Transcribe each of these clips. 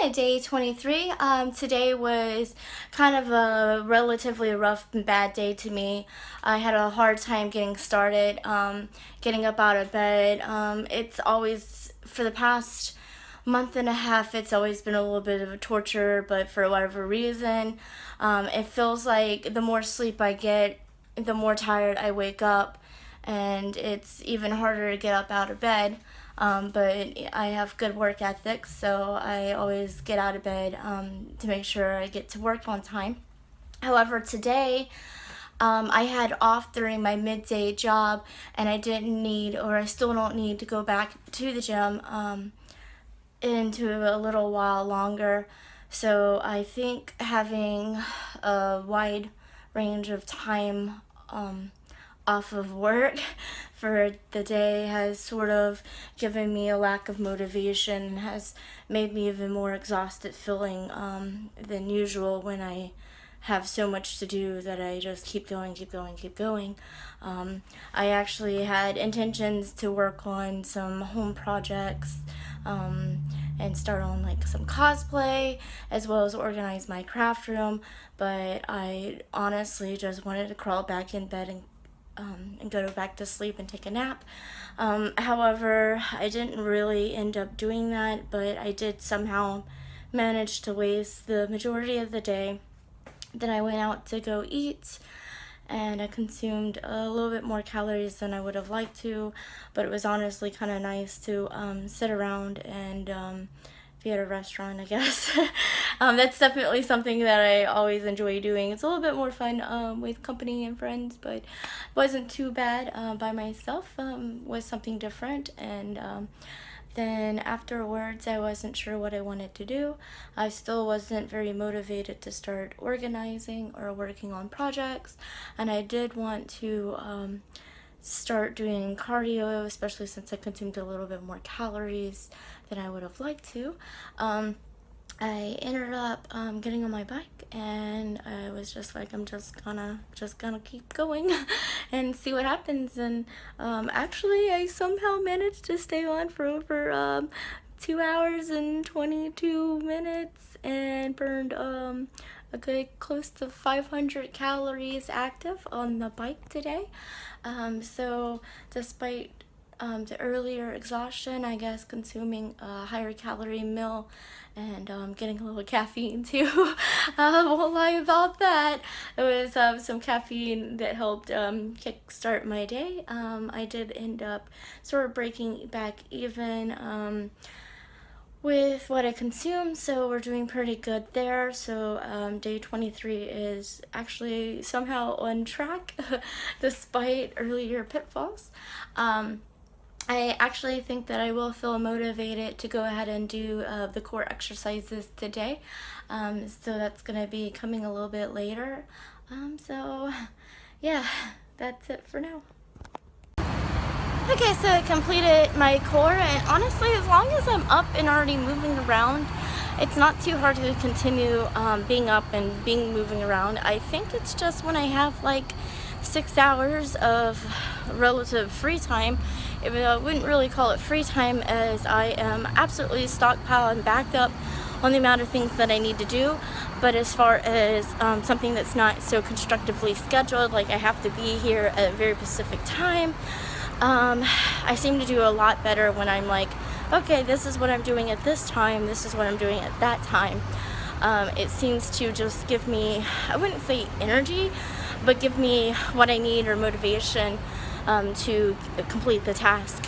Okay, day 23. Today was kind of a relatively rough and bad day to me. I had a hard time getting started, getting up out of bed. It's always, for the past month and a half, it's always been a little bit of a torture, but for whatever reason, it feels like the more sleep I get, the more tired I wake up, and it's even harder to get up out of bed. But I have good work ethics, so I always get out of bed to make sure I get to work on time. However, today I had off during my midday job, and I didn't need, or I still don't need, to go back to the gym into a little while longer. So I think having a wide range of time off of work for the day has sort of given me a lack of motivation and has made me even more exhausted feeling than usual when I have so much to do that I just keep going. I actually had intentions to work on some home projects and start on like some cosplay, as well as organize my craft room, but I honestly just wanted to crawl back in bed and go back to sleep and take a nap. However, I didn't really end up doing that, but I did somehow manage to waste the majority of the day. Then I went out to go eat, and I consumed a little bit more calories than I would have liked to, but it was honestly kind of nice to sit around and be at a restaurant, I guess. That's definitely something that I always enjoy doing. It's a little bit more fun with company and friends, but it wasn't too bad by myself. Was something different, and then afterwards I wasn't sure what I wanted to do. I still wasn't very motivated to start organizing or working on projects, and I did want to start doing cardio, especially since I consumed a little bit more calories than I would have liked to. I ended up getting on my bike, and I was just like, I'm just gonna keep going and see what happens. And actually I somehow managed to stay on for over 2 hours and 22 minutes and burned a good close to 500 calories active on the bike today. So despite the earlier exhaustion, I guess consuming a higher calorie meal and getting a little caffeine too. Won't lie about that. It was some caffeine that helped kickstart my day. I did end up sort of breaking back even with what I consumed, so we're doing pretty good there. So day 23 is actually somehow on track despite earlier pitfalls. I actually think that I will feel motivated to go ahead and do the core exercises today. So that's going to be coming a little bit later. So yeah, that's it for now. Okay, so I completed my core, and honestly, as long as I'm up and already moving around, it's not too hard to continue being up and moving around. I think it's just when I have like 6 hours of relative free time, even though I wouldn't really call it free time, as I am absolutely stockpiled and backed up on the amount of things that I need to do. But as far as something that's not so constructively scheduled, like I have to be here at a very specific time, I seem to do a lot better when I'm like, okay, this is what I'm doing at this time, this is what I'm doing at that time. It seems to just give me, I wouldn't say energy, but give me what I need, or motivation to complete the task.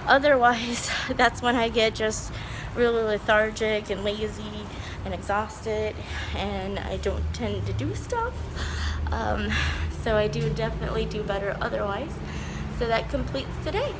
Otherwise, that's when I get just really lethargic and lazy and exhausted, and I don't tend to do stuff. So I do definitely do better otherwise. So that completes today.